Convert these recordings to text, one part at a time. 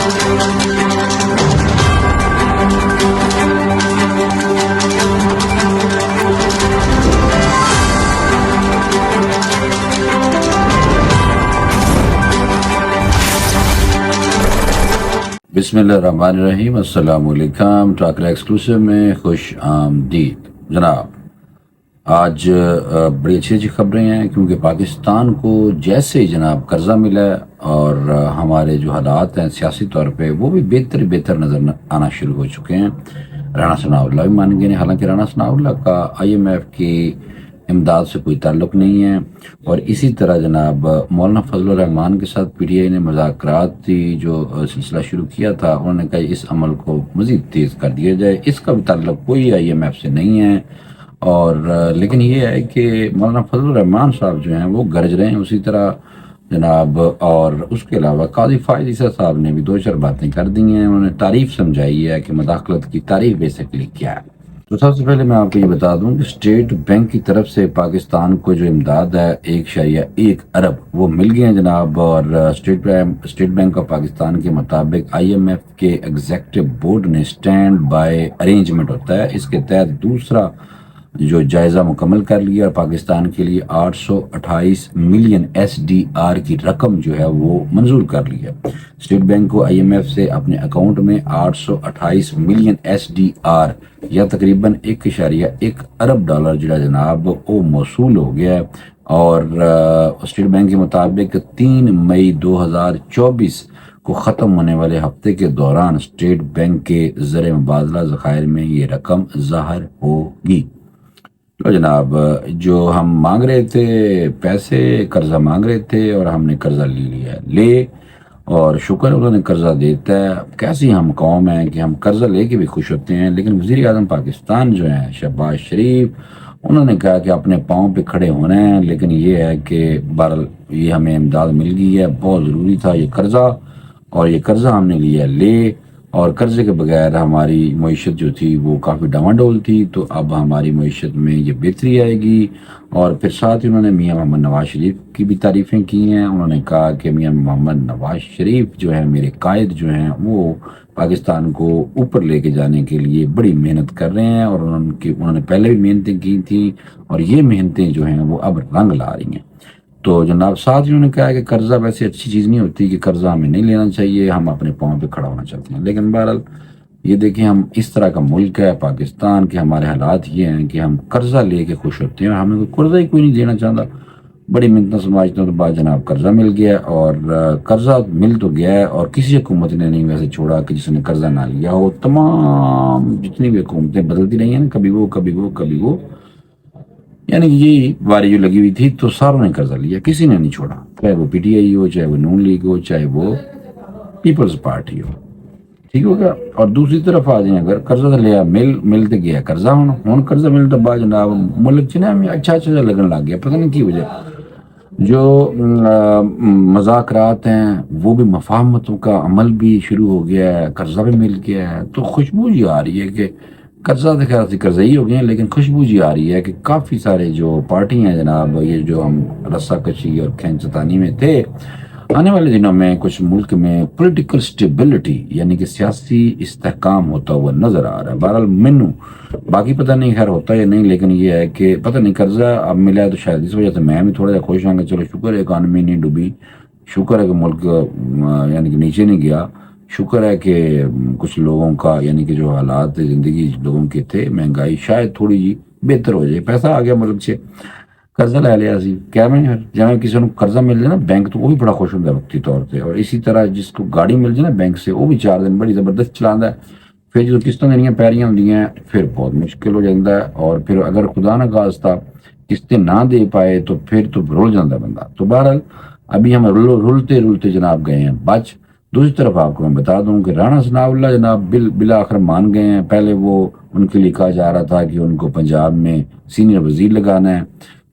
بسم اللہ الرحمن الرحیم۔ السلام علیکم۔ ٹاکرا ایکسکلوسیو میں خوش آمدید جناب۔ آج بڑی اچھی خبریں ہیں، کیونکہ پاکستان کو جیسے جناب قرضہ ملا ہے اور ہمارے جو حالات ہیں سیاسی طور پہ وہ بھی بہتر نظر آنا شروع ہو چکے ہیں۔ رانا ثناء اللہ بھی مان گئے ہیں، حالانکہ رانا ثناء اللہ کا IMF کی امداد سے کوئی تعلق نہیں ہے، اور اسی طرح جناب مولانا فضل الرحمان کے ساتھ PTI نے مذاکرات کی جو سلسلہ شروع کیا تھا، انہوں نے کہا اس عمل کو مزید تیز کر دیا جائے، اس کا بھی تعلق کوئی IMF سے نہیں ہے۔ اور لیکن یہ ہے کہ مولانا فضل الرحمان صاحب جو ہیں وہ گرج رہے ہیں اسی طرح جناب، اور اس کے علاوہ قاضی فائز عیسیٰ صاحب نے بھی 2-4 باتیں کر دی ہیں، انہوں نے تعریف سمجھائی ہے کہ مداخلت کی تعریف بیسیکلی کیا ہے۔ تو سب سے پہلے میں آپ کو یہ بتا دوں کہ اسٹیٹ بینک کی طرف سے پاکستان کو جو امداد ہے 1.1 ارب وہ مل گئے ہیں جناب، اور اسٹیٹ بینک آف پاکستان کے مطابق IMF کے ایگزیکٹو بورڈ نے اسٹینڈ بائی ارینجمنٹ ہوتا ہے، اس کے تحت دوسرا جو جائزہ مکمل کر لیا، اور پاکستان کے لیے 828 ملین SDR کی رقم جو ہے وہ منظور کر لی ہے۔ اسٹیٹ بینک کو IMF سے اپنے اکاؤنٹ میں 828 ملین SDR یا تقریباً 1.1 ارب ڈالر جو ہے جناب وہ موصول ہو گیا ہے، اور اسٹیٹ بینک کے مطابق 3 مئی 2024 کو ختم ہونے والے ہفتے کے دوران اسٹیٹ بینک کے زر مبادلہ ذخائر میں یہ رقم ظاہر ہوگی۔ تو جناب جو ہم مانگ رہے تھے پیسے، قرضہ مانگ رہے تھے اور ہم نے قرضہ لیا لے، اور شکر انہوں نے قرضہ دیتا ہے۔ کیسی ہم قوم ہیں کہ ہم قرضہ لے کے بھی خوش ہوتے ہیں، لیکن وزیر اعظم پاکستان جو ہیں شہباز شریف، انہوں نے کہا کہ اپنے پاؤں پہ کھڑے ہونا ہے، لیکن یہ ہے کہ بہرحال یہ ہمیں امداد مل گئی ہے، بہت ضروری تھا یہ قرضہ، اور یہ قرضہ ہم نے لیا لے، اور قرضے کے بغیر ہماری معیشت جو تھی وہ کافی ڈاواڈول تھی، تو اب ہماری معیشت میں یہ بہتری آئے گی۔ اور پھر ساتھ ہی انہوں نے میاں محمد نواز شریف کی بھی تعریفیں کی ہیں، انہوں نے کہا کہ میاں محمد نواز شریف جو ہیں میرے قائد جو ہیں وہ پاکستان کو اوپر لے کے جانے کے لیے بڑی محنت کر رہے ہیں، اور انہوں نے پہلے بھی محنتیں کی تھیں، اور یہ محنتیں جو ہیں وہ اب رنگ لا رہی ہیں۔ تو جناب ساتھ ہی انہوں نے کہا کہ قرضہ ویسے اچھی چیز نہیں ہوتی، کہ قرضہ ہمیں نہیں لینا چاہیے، ہم اپنے پاؤں پہ کھڑا ہونا چاہتے ہیں، لیکن بہرحال یہ دیکھیں ہم اس طرح کا ملک ہے پاکستان کے، ہمارے حالات یہ ہیں کہ ہم قرضہ لے کے خوش ہوتے ہیں، اور ہمیں کوئی قرضہ ہی کوئی نہیں دینا چاہتا۔ بڑی منتیں سماجتوں کے بعد جناب قرضہ مل گیا، اور قرضہ مل تو گیا ہے، اور کسی حکومت نے نہیں ویسے چھوڑا کہ جس نے قرضہ نہ لیا ہو۔ تمام جتنی بھی حکومتیں بدلتی رہی ہیں، کبھی وہ یعنی کہ یہی باری جو لگی ہوئی تھی، تو ساروں نے قرضہ لیا، کسی نے نہیں چھوڑا، چاہے وہ PTI ہو، چاہے وہ نون لیگ ہو، چاہے وہ پیپلز پارٹی ہو، ٹھیک ہوگا۔ اور دوسری طرف آ جائیں، اگر قرضہ لیا ملتے گیا قرضہ ہوں قرضہ ملتا بعد جناب ملک چنا ہمیں اچھا لگن لگ گیا، پتہ نہیں کی وجہ۔ جو مذاکرات ہیں وہ بھی مفاہمتوں کا عمل بھی شروع ہو گیا ہے، قرضہ بھی مل گیا ہے، تو خوشبو یہ آ رہی ہے کہ قرضہ تو خیر قرضہ ہی ہو گئے ہیں، لیکن خوشبو یہ آ رہی ہے کہ کافی سارے جو پارٹی ہیں جناب، یہ جو ہم رسہ کشی اور کھینچتانی میں تھے، آنے والے دنوں میں کچھ ملک میں پولیٹیکل سٹیبلٹی یعنی کہ سیاسی استحکام ہوتا ہوا نظر آ رہا ہے۔ بہرحال باقی پتہ نہیں خیر ہوتا یا نہیں، لیکن یہ ہے کہ پتہ نہیں قرضہ اب ملا ہے، تو شاید اس وجہ سے میں بھی تھوڑا سا خوش ہوں گا، چلو شکر ہے اکانومی نہیں ڈوبی، شکر ہے کہ ملک یعنی کہ نیچے نہیں گیا، شکر ہے کہ کچھ لوگوں کا یعنی کہ جو حالات زندگی لوگوں کے تھے، مہنگائی شاید تھوڑی جی بہتر ہو جائے، پیسہ آ گیا ملک سے، قرضہ لے لیا سی کیا میں جہاں کسی کو قرضہ مل جائے نا بینک، تو وہ بھی بڑا خوش ہوتا ہے وقتی طور پہ، اور اسی طرح جس کو گاڑی مل جائے نا بینک سے، وہ بھی 4 دن بڑی زبردست چلانا ہے، پھر جو قسطیں دینی پیریاں ہوتی ہیں پھر بہت مشکل ہو جاتا ہے، اور پھر اگر خدا نہ خواستہ قسطیں نہ دے پائے تو پھر تو رول جاتا ہے بندہ۔ تو بہرحال ابھی ہم رولتے جناب گئے ہیں بچ۔ دوسری طرف آپ کو میں بتا دوں کہ رانا ثناء اللہ جناب بالآخر مان گئے ہیں۔ پہلے وہ ان کے لیے کہا جا رہا تھا کہ ان کو پنجاب میں سینئر وزیر لگانا ہے،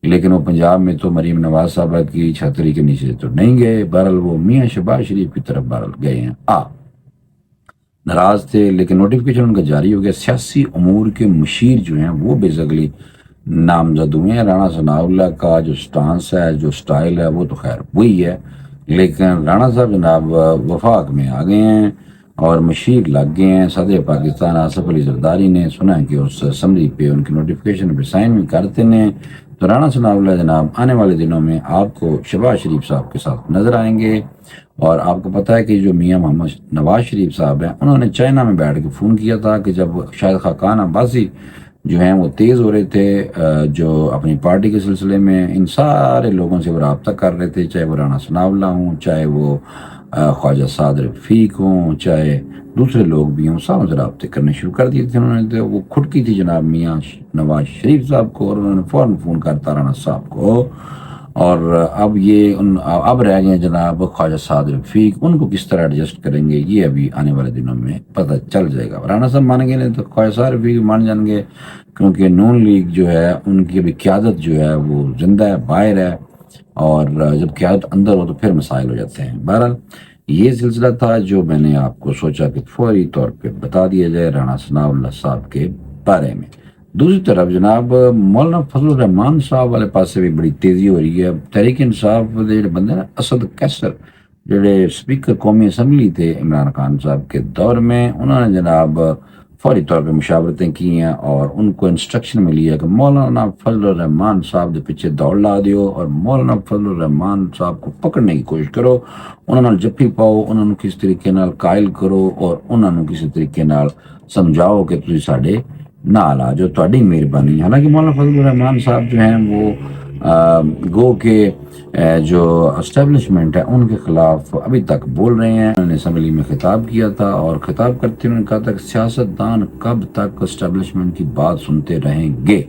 لیکن وہ پنجاب میں تو مریم نواز صاحبہ کی چھتری کے نیچے تو نہیں گئے، بہرحال وہ میاں شہباز شریف کی طرف بہرحال گئے ہیں۔ ناراض تھے، لیکن نوٹیفیکیشن ان کا جاری ہو گیا۔ سیاسی امور کے مشیر جو ہیں وہ بیسیکلی نامزد ہوئے ہیں۔ رانا ثناء اللہ کا جو سٹانس ہے، جو سٹائل ہے، وہ تو خیر وہی ہے لیکن رانا صاحب جناب وفاق میں آ گئے ہیں اور مشیر لگ گئے ہیں۔ صدر پاکستان آصف علی زرداری نے سنا کہ اس اسمبلی پہ ان کی نوٹیفیکیشن پہ سائن بھی کرتے ہیں، تو رانا ثناء اللہ جناب آنے والے دنوں میں آپ کو شہباز شریف صاحب کے ساتھ نظر آئیں گے۔ اور آپ کو پتہ ہے کہ جو میاں محمد نواز شریف صاحب ہیں، انہوں نے چائنا میں بیٹھ کے فون کیا تھا کہ جب شاہد خاقان عباسی جو ہیں وہ تیز ہو رہے تھے، جو اپنی پارٹی کے سلسلے میں ان سارے لوگوں سے وہ رابطہ کر رہے تھے، چاہے وہ رانا ثناء اللہ ہوں، چاہے وہ خواجہ سعد رفیق ہوں، چاہے دوسرے لوگ بھی ہوں، سب سے رابطے کرنے شروع کر دیے تھے انہوں نے۔ تو وہ کھٹکی تھی جناب میاں نواز شریف صاحب کو، اور انہوں نے فوراً فون کرتا رانا صاحب کو۔ اور اب رہ گئے جناب خواجہ سعد رفیق، ان کو کس طرح ایڈجسٹ کریں گے یہ ابھی آنے والے دنوں میں پتہ چل جائے گا۔ رانا صاحب مانیں گے نہیں تو خواجہ سعد رفیق مان جائیں گے، کیونکہ نون لیگ جو ہے ان کی ابھی قیادت جو ہے وہ زندہ ہے، باہر ہے، اور جب قیادت اندر ہو تو پھر مسائل ہو جاتے ہیں۔ بہرحال یہ سلسلہ تھا جو میں نے آپ کو سوچا کہ فوری طور پہ بتا دیا جائے رانا ثناء اللہ صاحب کے بارے میں۔ دوسری طرف جناب مولانا فضل الرحمان صاحب والے پاس سے بھی بڑی تیزی ہو رہی ہے۔ تحریک انصاف دے جڑے بندے نا اسد کیسر، جڑے اسپیکر قومی اسمبلی تھے عمران خان صاحب کے دور میں، انہوں نے جناب فوری طور پہ مشاورتیں کی ہیں اور ان کو انسٹرکشن ملی ہے کہ مولانا فضل الرحمان صاحب کے پیچھے دوڑ لا دیو اور مولانا فضل الرحمان صاحب کو پکڑنے کی کوشش کرو، انہوں نے جفی پاؤ، انہوں نے کسی طریقے نال قائل کرو اور انہوں نے کسی طریقے نال سمجھاؤ کہ تسی ساڈے نال آ جو تہاڈی مہربانی۔ حالانکہ مولانا فضل الرحمان صاحب جو ہیں وہ گو کے جو اسٹیبلشمنٹ ہے ان کے خلاف ابھی تک بول رہے ہیں۔ انہوں نے اسمبلی میں خطاب کیا تھا اور خطاب کرتے انہوں نے کہا تھا کہ سیاستدان کب تک اسٹیبلشمنٹ کی بات سنتے رہیں گے،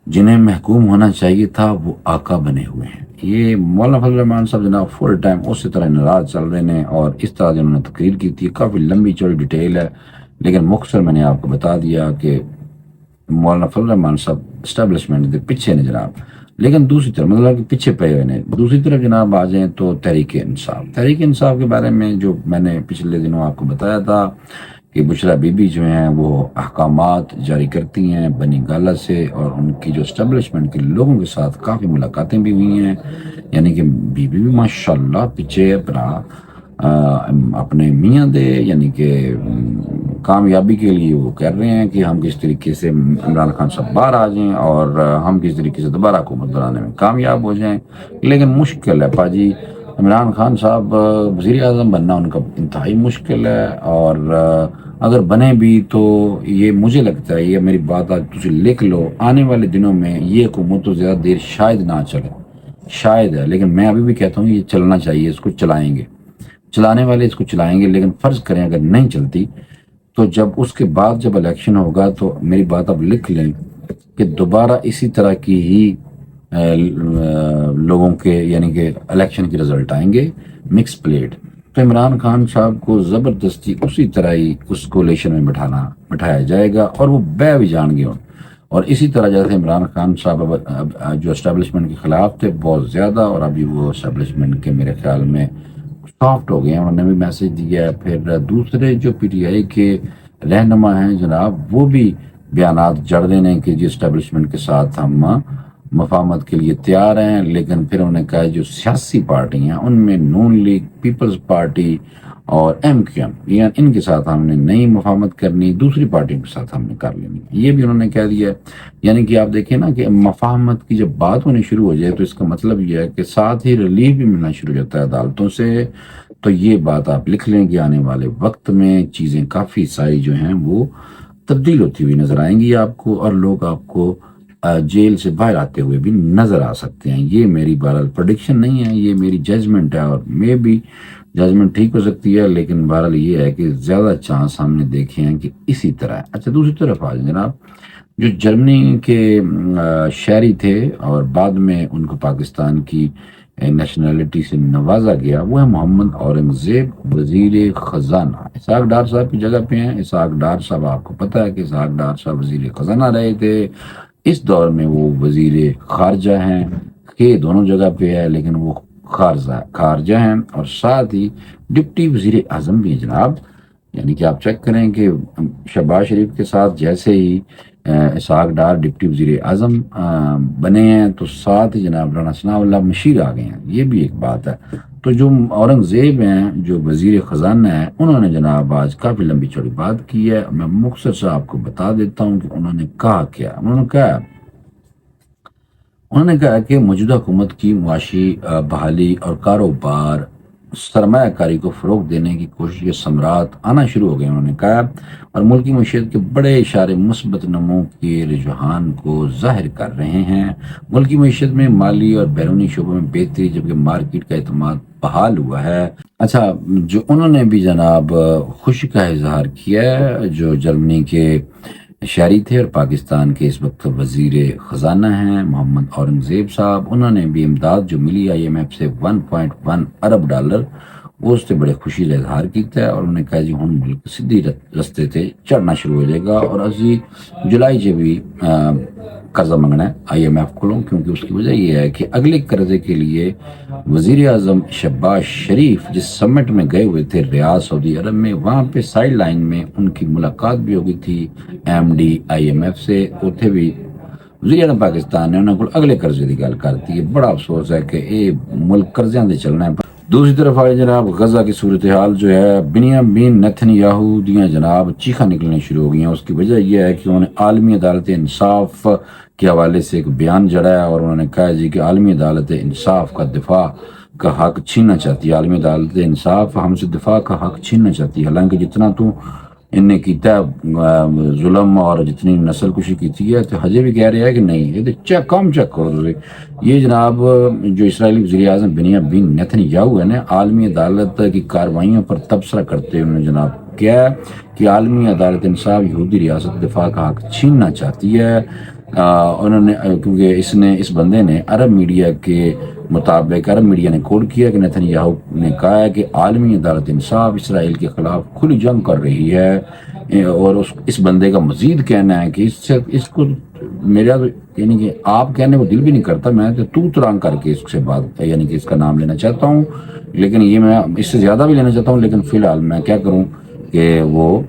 جنہیں محکوم ہونا چاہیے تھا وہ آقا بنے ہوئے ہیں۔ یہ مولانا فضل الرحمان صاحب جناب فل ٹائم اسی طرح ناراض چل رہے ہیں، اور اس طرح سے انہوں نے تقریر کی تھی، کافی لمبی چوڑی ڈیٹیل ہے، لیکن مختصر میں نے آپ کو بتا دیا کہ مولانا فضل الرحمان صاحب اسٹیبلشمنٹ کے پیچھے نے جناب، لیکن دوسری طرف مطلب کہ پیچھے پے ہوئے نے۔ دوسری طرف جناب آ جائیں تو تحریک انصاف کے بارے میں جو میں نے پچھلے دنوں آپ کو بتایا تھا کہ بشرا بی بی جو ہیں وہ احکامات جاری کرتی ہیں بنی گالہ سے، اور ان کی جو اسٹیبلشمنٹ کے لوگوں کے ساتھ کافی ملاقاتیں بھی ہوئی ہیں، یعنی کہ بی بی بھی ماشاءاللہ پیچھے اپنے میاں دے یعنی کہ کامیابی کے لیے وہ کر رہے ہیں کہ ہم کس طریقے سے عمران خان صاحب باہر آ جائیں اور ہم کس طریقے سے دوبارہ حکومت بنانے میں کامیاب ہو جائیں۔ لیکن مشکل ہے پاجی، عمران خان صاحب وزیر اعظم بننا ان کا انتہائی مشکل ہے، اور اگر بنے بھی تو یہ مجھے لگتا ہے، یہ میری بات آج تسی لکھ لو، آنے والے دنوں میں یہ حکومت تو زیادہ دیر شاید نہ چلے، شاید ہے، لیکن میں ابھی بھی کہتا ہوں یہ چلنا چاہیے، اس کو چلائیں گے، چلانے والے اس کو چلائیں گے، لیکن فرض کریں اگر نہیں چلتی تو جب اس کے بعد جب الیکشن ہوگا تو میری بات اب لکھ لیں کہ دوبارہ اسی طرح کی ہی لوگوں کے یعنی کہ الیکشن کے رزلٹ آئیں گے مکس پلیٹ، تو عمران خان صاحب کو زبردستی اسی طرح ہی اس کولیشن میں بٹھایا جائے گا، اور وہ بے بھی جان گے اور اسی طرح جیسے عمران خان صاحب جو اسٹیبلشمنٹ کے خلاف تھے بہت زیادہ، اور ابھی وہ اسٹیبلشمنٹ کے میرے خیال میں سافٹ ہو گئے ہیں، انہوں نے بھی میسج دیا ہے۔ پھر دوسرے جو پی ٹی آئی کے رہنما ہیں جناب وہ بھی بیانات جڑ دینے کہ جی اسٹیبلشمنٹ کے ساتھ ہم مفاہمت کے لیے تیار ہیں، لیکن پھر انہوں نے کہا جو سیاسی پارٹی ہیں ان میں نون لیگ، پیپلز پارٹی اور ایم کیو ایم، یعنی ان کے ساتھ ہم نے نئی مفاہمت کرنی، دوسری پارٹیوں کے ساتھ ہم نے کر لینی، یہ بھی انہوں نے کہہ دیا ہے۔ یعنی کہ آپ دیکھیں نا کہ مفاہمت کی جب بات ہونی شروع ہو جائے تو اس کا مطلب یہ ہے کہ ساتھ ہی ریلیف بھی ملنا شروع ہو جاتا ہے عدالتوں سے۔ تو یہ بات آپ لکھ لیں کہ آنے والے وقت میں چیزیں کافی ساری جو ہیں وہ تبدیل ہوتی ہوئی نظر آئیں گی آپ کو، اور لوگ آپ کو جیل سے باہر آتے ہوئے بھی نظر آ سکتے ہیں۔ یہ میری بہرحال پریڈکشن نہیں ہے، یہ میری ججمنٹ ہے، اور میں بھی ججمنٹ ٹھیک ہو سکتی ہے، لیکن بہرحال یہ ہے کہ زیادہ چانس ہم نے دیکھے ہیں کہ اسی طرح ہے۔ اچھا دوسری طرف آ جائیں جناب، جو جرمنی کے شہری تھے اور بعد میں ان کو پاکستان کی نیشنلٹی سے نوازا گیا، وہ ہے محمد اورنگزیب وزیر خزانہ۔ اسحاق ڈار صاحب کی جگہ پہ ہیں۔ اسحاق ڈار صاحب آپ کو پتہ ہے کہ اسحاق ڈار صاحب وزیر خزانہ رہے تھے، اس دور میں وہ وزیر خارجہ ہیں، کہ دونوں جگہ پہ ہے لیکن وہ خارجہ ہیں، اور ساتھ ہی ڈپٹی وزیر اعظم بھی ہیں جناب۔ یعنی کہ آپ چیک کریں کہ شہباز شریف کے ساتھ جیسے ہی اسحاق ڈار ڈپٹی وزیر اعظم بنے ہیں، تو ساتھ ہی جناب رانا ثناء اللہ مشیر آ گئے ہیں، یہ بھی ایک بات ہے۔ تو جو اورنگزیب ہیں، جو وزیر خزانہ ہیں، انہوں نے جناب آج کافی لمبی چوڑی بات کی ہے۔ میں مختصر سے آپ کو بتا دیتا ہوں کہ انہوں نے کہا کیا۔ انہوں نے کہا کہ موجودہ حکومت کی معاشی بحالی اور کاروبار سرمایہ کاری کو فروغ دینے کی کوشش کے ثمرات آنا شروع ہو گئے، انہوں نے کہا، اور ملکی معیشت کے بڑے اشارے مثبت نمو کے رجحان کو ظاہر کر رہے ہیں۔ ملکی معیشت میں مالی اور بیرونی شعبوں میں بہتری، جبکہ مارکیٹ کا اعتماد بحال ہوا ہے۔ اچھا، جو انہوں نے بھی جناب خوشی کا اظہار کیا ہے، جو جرمنی کے شہری تھے اور پاکستان کے اس وقت وزیر خزانہ ہیں محمد اورنگزیب صاحب، انہوں نے بھی امداد جو ملی IMF سے 1.1 ارب ڈالر، وہ اس سے بڑے خوشی کا اظہار کیتا ہے، اور انہوں نے کہا جی ہن ملک سیدھی رستے تے چڑھنا شروع ہو جائے گا، اور اسی جولائی سے بھی قرضہ منگنا ہے IMF کو، کیونکہ اس کی وجہ یہ ہے کہ اگلے قرضے کے لیے وزیر اعظم شہباز شریف جس سمٹ میں گئے ہوئے تھے ریاض سعودی عرب میں، وہاں پہ سائیڈ لائن میں ان کی ملاقات بھی ہو گئی تھی MD IMF سے، اتنے بھی وزیر اعظم پاکستان نے انہوں کو اگلے قرضے کی گل کرتی ہے۔ بڑا افسوس ہے کہ یہ ملک قرضیاں دے چلنا ہے۔ دوسری طرف آئے جناب غزہ کی صورتحال جو ہے، بنیامین نیتنیاہو دیاں جناب چیخاں نکلنے شروع ہو گئی ہیں۔ اس کی وجہ یہ ہے کہ انہوں نے عالمی عدالت انصاف کے حوالے سے ایک بیان جڑا ہے، اور انہوں نے کہا جی کہ عالمی عدالت انصاف کا دفاع کا حق چھیننا چاہتی ہے، عالمی عدالت انصاف ہم سے دفاع کا حق چھیننا چاہتی ہے، حالانکہ جتنا تو ان نے کیتا ظلم اور جتنی نسل کشی کیتی ہے، تو ہجے بھی کہہ رہے ہیں کہ نہیں، یہ چیک کرو۔ یہ جناب جو اسرائیلی وزیر اعظم بنیامین نیتنیاہو ہے نا، عالمی عدالت کی کارروائیوں پر تبصرہ کرتے انہوں نے جناب کیا کہ عالمی عدالت انصاف یہودی ریاست دفاع کا حق چھیننا چاہتی ہے۔ انہوں نے کیونکہ اس بندے نے عرب میڈیا کے مطابق، عرب میڈیا نے کوٹ کیا کہ نیتنیاہو نے کہا ہے کہ عالمی عدالت انصاف اسرائیل کے خلاف کھلی جنگ کر رہی ہے، اور اس بندے کا مزید کہنا ہے کہ اس کو میرا یعنی کہ آپ کہنے کو دل بھی نہیں کرتا، میں تو ترانگ کر کے اس سے بات یعنی کہ اس کا نام لینا چاہتا ہوں، لیکن یہ میں اس سے زیادہ بھی لینا چاہتا ہوں، لیکن فی الحال میں کیا کروں کہ وہ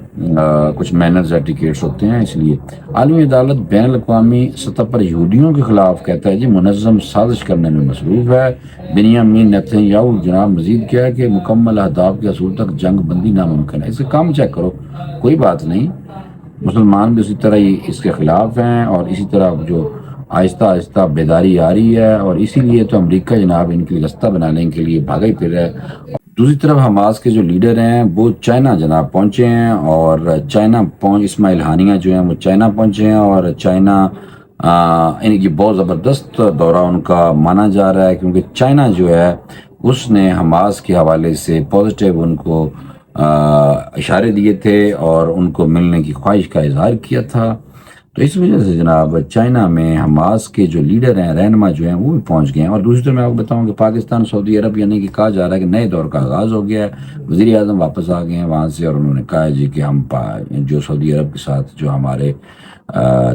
کچھ مینرز ایٹیکیٹس ہوتے ہیں، اس لیے عالمی عدالت بین الاقوامی سطح پر یہودیوں کے خلاف کہتا ہے جی منظم سازش کرنے میں مصروف ہے۔ بنیامین نیتنیاہو جناب مزید کیا ہے کہ مکمل اہداف کے حصول تک جنگ بندی ناممکن ہے۔ اس کا کام چیک کرو، کوئی بات نہیں، مسلمان بھی اسی طرح ہی اس کے خلاف ہیں، اور اسی طرح جو آہستہ آہستہ بیداری آ رہی ہے، اور اسی لیے تو امریکہ جناب ان کی رستہ بنانے کے لیے بھاگا ہی پھر رہا ہے۔ دوسری طرف حماس کے جو لیڈر ہیں وہ چائنا جناب پہنچے ہیں، اور اسماعیل ہانیہ جو ہیں وہ چائنا پہنچے ہیں، اور چائنا ان کی بہت زبردست دورہ ان کا مانا جا رہا ہے، کیونکہ چائنا جو ہے اس نے حماس کے حوالے سے پازیٹیو ان کو اشارے دیے تھے، اور ان کو ملنے کی خواہش کا اظہار کیا تھا۔ تو اس وجہ سے جناب چائنا میں حماس کے جو لیڈر ہیں، رہنما جو ہیں، وہ بھی پہنچ گئے ہیں۔ اور دوسری طرف میں آپ کو بتاؤں کہ پاکستان سعودی عرب یعنی کہ کہا جا رہا ہے کہ نئے دور کا آغاز ہو گیا ہے، وزیر اعظم واپس آ گئے ہیں وہاں سے، اور انہوں نے کہا ہے جی کہ ہم جو سعودی عرب کے ساتھ جو ہمارے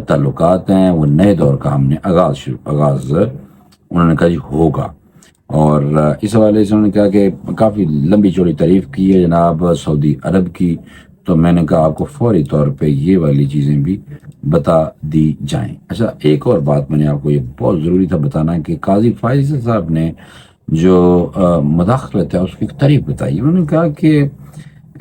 تعلقات ہیں، وہ نئے دور کا ہم نے آغاز انہوں نے کہا جی ہوگا۔ اور اس حوالے سے انہوں نے کہا کہ کافی لمبی چوڑی تعریف کی ہے جناب سعودی عرب کی، تو میں نے کہا آپ کو فوری طور پہ یہ والی چیزیں بھی بتا دی جائیں۔ اچھا، ایک اور بات میں نے آپ کو یہ بہت ضروری تھا بتانا کہ قاضی فائز صاحب نے جو مداخلت ہے اس کی تعریف بتائی۔ انہوں نے کہا کہ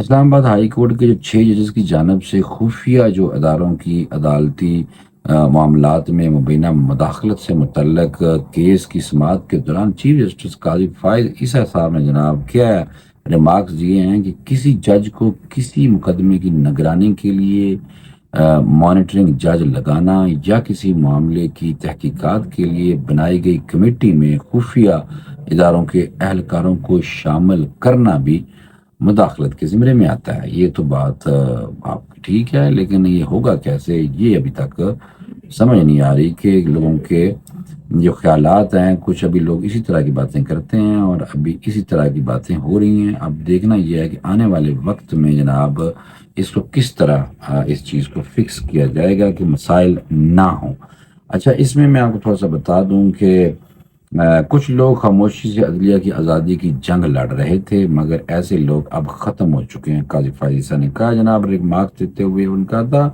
اسلام آباد ہائی کورٹ کے جو 6 ججز کی جانب سے خفیہ جو اداروں کی عدالتی معاملات میں مبینہ مداخلت سے متعلق کیس کی سماعت کے دوران چیف جسٹس قاضی فائز عیسیٰ صاحب نے جناب کیا ریمارکس دیے ہیں کہ کسی جج کو کسی مقدمے کی نگرانی کے لیے مانیٹرنگ جج لگانا، یا کسی معاملے کی تحقیقات کے لیے بنائی گئی کمیٹی میں خفیہ اداروں کے اہلکاروں کو شامل کرنا بھی مداخلت کے زمرے میں آتا ہے۔ یہ تو بات آپ کی ٹھیک ہے، لیکن یہ ہوگا کیسے، یہ ابھی تک سمجھ نہیں آ رہی کہ لوگوں کے جو خیالات ہیں، کچھ ابھی لوگ اسی طرح کی باتیں کرتے ہیں، اور ابھی اسی طرح کی باتیں ہو رہی ہیں۔ اب دیکھنا یہ ہے کہ آنے والے وقت میں جناب اس کو کس طرح اس چیز کو فکس کیا جائے گا کہ مسائل نہ ہوں۔ اچھا، اس میں آپ کو تھوڑا سا بتا دوں کہ کچھ لوگ خاموشی سے عدلیہ کی آزادی کی جنگ لڑ رہے تھے، مگر ایسے لوگ اب ختم ہو چکے ہیں، قاضی فائز عیسیٰ نے کہا جناب ریمارکس دیتے ہوئے۔ ان کا تھا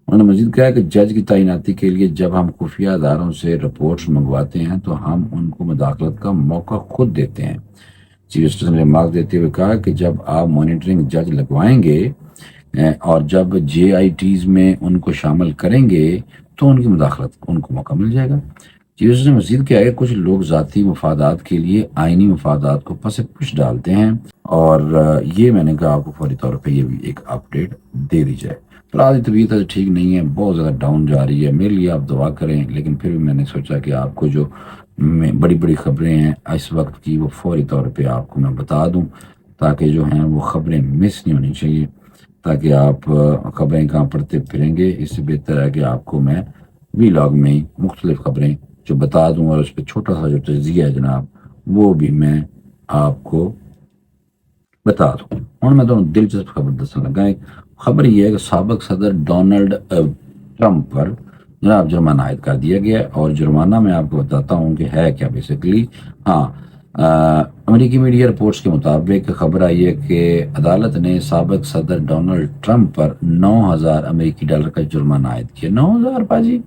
انہوں نے مزید کہا کہ جج کی تعیناتی کے لیے جب ہم خفیہ اداروں سے رپورٹس منگواتے ہیں تو ہم ان کو مداخلت کا موقع خود دیتے ہیں۔ چیف جسٹس نے ریمارک دیتے ہوئے کہا کہ جب آپ مانیٹرنگ جج لگوائیں گے اور جب جے آئی ٹیز میں ان کو شامل کریں گے تو ان کی مداخلت ان کو موقع مل جائے گا۔ چیف جسٹس نے مزید کیا کہ کچھ لوگ ذاتی مفادات کے لیے آئینی مفادات کو پس پش ڈالتے ہیں، اور یہ میں نے کہا آپ کو فوری طور پہ یہ بھی ایک اپڈیٹ دے دی جائے۔ فلحال طبیعت ٹھیک نہیں ہے، بہت زیادہ ڈاؤن جا رہی ہے، میرے لیے آپ دعا کریں، لیکن پھر بھی میں نے سوچا کہ آپ کو جو بڑی بڑی خبریں ہیں اس وقت کی وہ فوری طور پہ آپ کو میں بتا دوں، تاکہ جو ہیں وہ خبریں مس نہیں ہونی چاہیے، تاکہ آپ خبریں کہاں پڑھتے پھریں گے۔ اس سے بہتر ہے کہ آپ کو میں وی لاگ میں مختلف خبریں جو بتا دوں، اور اس پہ چھوٹا سا جو تجزیہ ہے جناب وہ بھی میں آپ کو بتا دوں۔ ہوں میں تمہیں دلچسپ خبر دسنے لگا۔ ایک خبر یہ ہے کہ سابق صدر ڈونلڈ ٹرمپ پر جناب جرمانہ عائد کر دیا گیا ہے، اور جرمانہ میں آپ کو بتاتا ہوں کہ ہے کیا بیسیکلی۔ امریکی میڈیا رپورٹس کے مطابق خبر آئی ہے کہ عدالت نے سابق صدر ڈونلڈ ٹرمپ پر 9,000 امریکی ڈالر کا جرمانہ عائد کیا۔ 9,000 باجی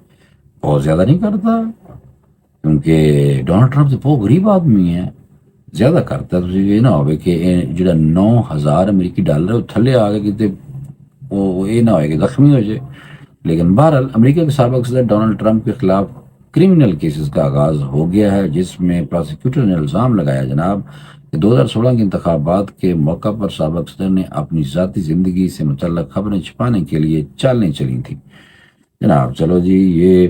بہت زیادہ نہیں کرتا، کیونکہ ڈونلڈ ٹرمپ تو بہت غریب آدمی ہے، زیادہ کرتا ہے۔ تو یہ نہ ہوئے کہ جڑا 9,000 امریکی ڈالر وہ تھلے آ گئے کتنے، وہ یہ نہ ہوئے کہ زخمی ہو جائے۔ لیکن بہرحال امریکہ کے سابق صدر ڈونلڈ ٹرمپ کے خلاف کرمنل کیسز کا آغاز ہو گیا ہے، جس میں پراسیکیوٹر نے الزام لگایا جناب کہ 2016 کے انتخابات کے موقع پر سابق صدر نے اپنی ذاتی زندگی سے متعلق خبریں چھپانے کے لیے چالیں چلی تھیں۔ جناب چلو جی، یہ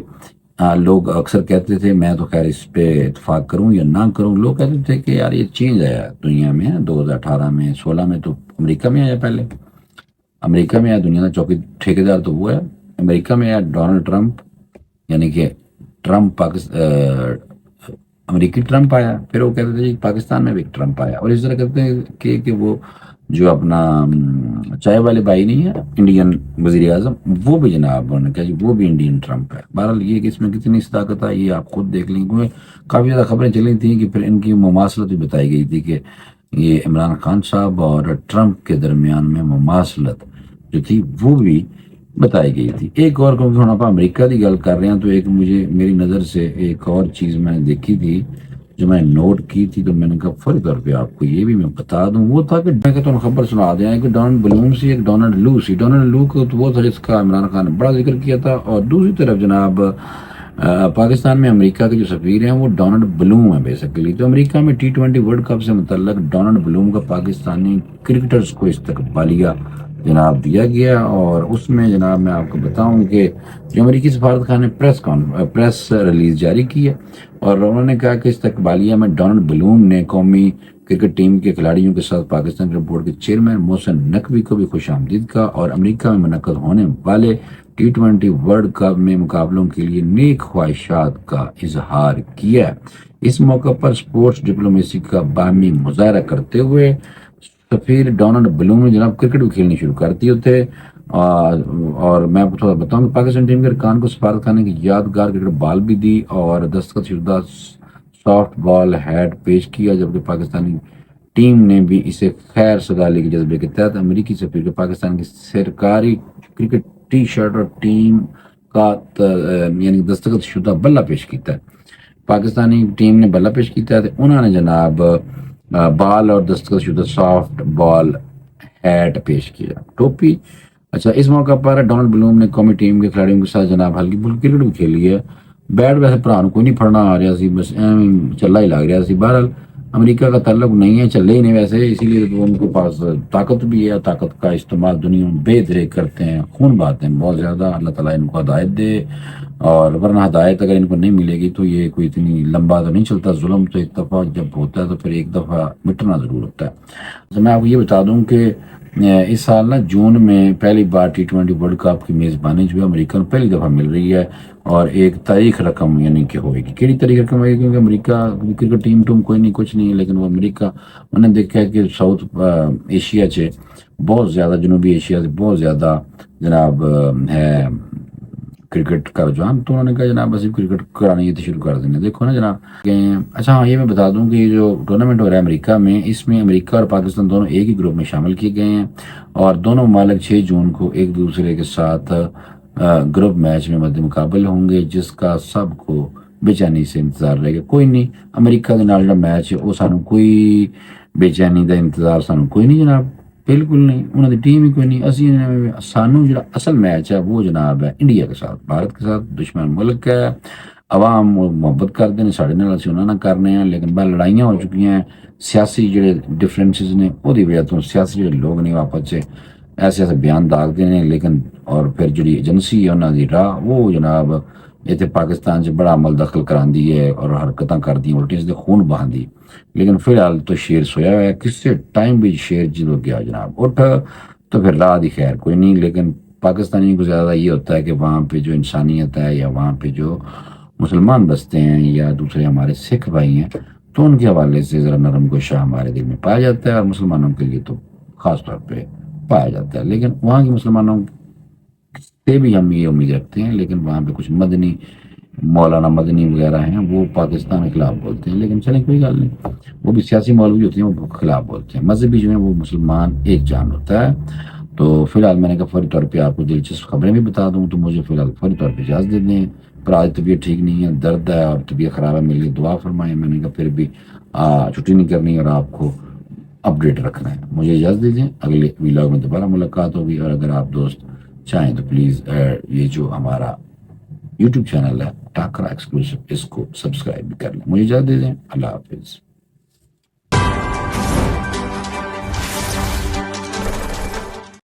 لوگ اکثر کہتے تھے، میں تو خیر اس پہ اتفاق کروں یا نہ کروں، لوگ کہتے تھے کہ یار یہ چینج آیا دنیا میں، 2018 میں 16 میں تو امریکہ میں آیا، پہلے امریکہ میں آیا، دنیا کا چوکی ٹھیکیدار تو وہ ہے امریکہ میں آیا ڈونلڈ ٹرمپ، یعنی کہ ٹرمپ امریکی ٹرمپ آیا، پھر وہ کہتے تھے پاکستان میں بھی ایک ٹرمپ آیا، اور اس طرح کہتے ہیں کہ وہ جو اپنا چائے والے بھائی نہیں ہے انڈین وزیر اعظم، وہ بھی جناب انہوں نے کہا جی وہ بھی انڈین ٹرمپ ہے۔ بہرحال یہ کہ اس میں کتنی صداقت ہے یہ آپ خود دیکھ لیں، کیونکہ کافی زیادہ خبریں چلی تھیں کہ پھر ان کی مماثلت بھی بتائی گئی تھی کہ یہ عمران خان صاحب اور ٹرمپ کے درمیان میں مماثلت جو تھی وہ بھی بتائی گئی تھی۔ ایک اور، کیونکہ ہم آپ امریکہ کی گل کر رہے ہیں، تو ایک مجھے میری نظر سے ایک اور چیز میں نے دیکھی تھی جو میں نے نوٹ کی تھی، تو میں نے کہا فوری طور پہ آپ کو یہ بھی میں بتا دوں، وہ تھا کہ تمہیں خبر سنا دیں کہ ڈونلڈ بلوم سے ایک ڈونلڈ لو سی، ڈونلڈ لو کو تو وہ تھا جس کا عمران خان نے بڑا ذکر کیا تھا، اور دوسری طرف جناب پاکستان میں امریکہ کے جو سفیر ہیں وہ ڈونلڈ بلوم ہیں بیسیکلی۔ تو امریکہ میں T20 ورلڈ کپ سے متعلق ڈونلڈ بلوم کا پاکستانی کرکٹرز کو استقبالیہ جناب دیا گیا، اور اس میں جناب میں آپ کو بتاؤں کہ جو امریکی سفارت خانے نے پریس ریلیز جاری کی ہے، اور انہوں نے کہا کہ استقبالیہ میں ڈونلڈ بلوم نے قومی کرکٹ ٹیم کے کھلاڑیوں کے ساتھ پاکستان کرکٹ بورڈ کے چیئرمین محسن نقوی کو بھی خوش آمدید کہا، اور امریکہ میں منعقد ہونے والے T20 ورلڈ کپ میں مقابلوں کے لیے نیک خواہشات کا اظہار کیا۔ اس موقع پر سپورٹس ڈپلومیسی کا باہمی مظاہرہ کرتے ہوئے سفیر ڈونلڈ بلوم نے جناب کرکٹ بھی کھیلنی شروع کر دی تھے، اور میں آپ کو تھوڑا بتاؤں کہ پاکستان ٹیم کے ارکان کو سفارت خانے کی یادگار کرکٹ بال بھی دی اور دستخط شدہ سافٹ بال ہیٹ پیش کیا، جبکہ پاکستانی ٹیم نے بھی اسے خیر سگالی کے جذبے کے تحت امریکی سفیر کو پاکستان کی سرکاری کرکٹ ٹی شرٹ اور ٹیم کا یعنی دستخط شدہ بلہ پیش کیتا ہے۔ پاکستانی ٹیم نے بلہ پیش کیتا ہے، انہوں نے جناب بال اور دستخط شدہ سافٹ بال ہیٹ پیش کیا، ٹوپی۔ اچھا، اس موقع پر ڈونلڈ بلوم نے قومی ٹیم کے کھلاڑیوں کے ساتھ جناب ہلکی پھلکی کرکٹ بھی کھیلی ہے۔ بیٹ ویسے پران کوئی نہیں پھڑنا آ رہا سی، بس چلا ہی لگ رہا سی۔ بہرحال امریکہ کا تعلق نہیں ہے، چلے ہی نہیں ویسے، اسی لیے تو ان کے پاس طاقت بھی ہے، طاقت کا استعمال دنیا میں بے دریغ کرتے ہیں، خون بہاتے ہیں بہت زیادہ۔ اللہ تعالیٰ ان کو ہدایت دے، اور ورنہ ہدایت اگر ان کو نہیں ملے گی تو یہ کوئی اتنی لمبا تو نہیں چلتا ظلم، تو ایک دفعہ جب ہوتا ہے تو پھر ایک دفعہ مٹنا ضرور ہوتا ہے۔ تو میں آپ کو یہ بتا دوں کہ اس سال جون میں پہلی بار T20 ورلڈ کپ کی میزبانی جو ہے امریکہ کو پہلی دفعہ مل رہی ہے، اور ایک تاریخ رقم یعنی کہ ہوئے گی۔ کیڑی تاریخ رقم ہوئے گی؟ کیونکہ امریکہ کرکٹ ٹیم کوئی نہیں، کچھ نہیں، لیکن وہ امریکہ انہوں نے دیکھا ہے کہ ساؤتھ ایشیا سے بہت زیادہ، جنوبی ایشیا سے بہت زیادہ جناب ہے کرکٹ کا رجحان، تو انہوں نے کہا جناب بس کرکٹ کرانے یہ تو شروع کر دیں گے، دیکھو نا جناب۔ اچھا ہاں، یہ میں بتا دوں کہ یہ جو ٹورنامنٹ ہو رہا ہے امریکہ میں، اس میں امریکہ اور پاکستان دونوں ایک ہی گروپ میں شامل کیے گئے ہیں، اور دونوں ممالک 6 جون کو ایک دوسرے کے ساتھ گروپ میچ میں مد مقابل ہوں گے، جس کا سب کو بے چینی سے انتظار رہے گا. کوئی نہیں، امریکہ کے نال جڑا میچ ہے وہ سانو کوئی بے چینی کا انتظار سانو کوئی نہیں جناب، بالکل نہیں. انہوں کی ٹیم ہی کوئی نہیں. سانو جڑا اصل میچ ہے وہ جناب ہے انڈیا کے ساتھ، بھارت کے ساتھ. دشمن ملک ہے، عوام محبت کرتے ہیں سارے نال، اسی انہوں نے کرنے ہیں. لیکن بہت لڑائیاں ہو چکی ہیں، سیاسی جڑے ڈفرینسز نے وہ وجہ تو سیاسی جڑے لوگ نے آپس سے ایسے ایسے بیان داغتے ہیں. لیکن اور پھر جڑی ایجنسی ہے انہوں کی راہ وہ جناب اتنے پاکستان سے بڑا عمل دخل کراندی ہے اور حرکتیں کردی الٹی سے خون بہاندی. لیکن فی الحال تو شیر سویا ہوا ہے. کسی ٹائم بھی شیر جدو گیا جناب اٹھ تو پھر راہ دی خیر کوئی نہیں. لیکن پاکستانی کو زیادہ یہ ہوتا ہے کہ وہاں پہ جو انسانیت ہے یا وہاں پہ جو مسلمان بستے ہیں یا دوسرے ہمارے سکھ بھائی ہیں تو ان کے حوالے سے ذرا نرم گوشہ ہمارے دل میں پایا جاتا ہے، اور مسلمانوں کے لیے تو خاص طور پہ پایا جاتا ہے. لیکن وہاں کے مسلمانوں سے بھی ہم یہ امید رکھتے ہیں. لیکن وہاں پہ کچھ مدنی مولانا مدنی وغیرہ ہیں وہ پاکستان کے خلاف بولتے ہیں. لیکن چلیں کوئی گل نہیں، وہ بھی سیاسی مولوی ہوتے ہیں، وہ خلاف بولتے ہیں. مذہبی جو ہیں وہ مسلمان ایک جان ہوتا ہے. تو فی الحال میں نے کہا فوری طور پہ آپ کو دلچسپ خبریں بھی بتا دوں، تو مجھے فی الحال فوری طور پہ اجازت دے دیں. پر آج طبیعت ٹھیک نہیں ہے، درد ہے اور طبیعت خراب ہے، میرے لیے دعا فرمائیں. میں نے کہا پھر بھی چھٹی نہیں کرنی اور آپ کو اپڈیٹ رکھنا ہے. مجھے اجازت دے دیں، اگلے ویلاگ میں دوبارہ ملاقات ہوگی. اور اگر آپ دوست چاہیں تو پلیز یہ جو ہمارا یوٹیوب چینل ہے ٹاکرا ایکسکلوسیو، اس کو سبسکرائب بھی کر لیں. مجھے اجازت دے دیں. اللہ حافظ.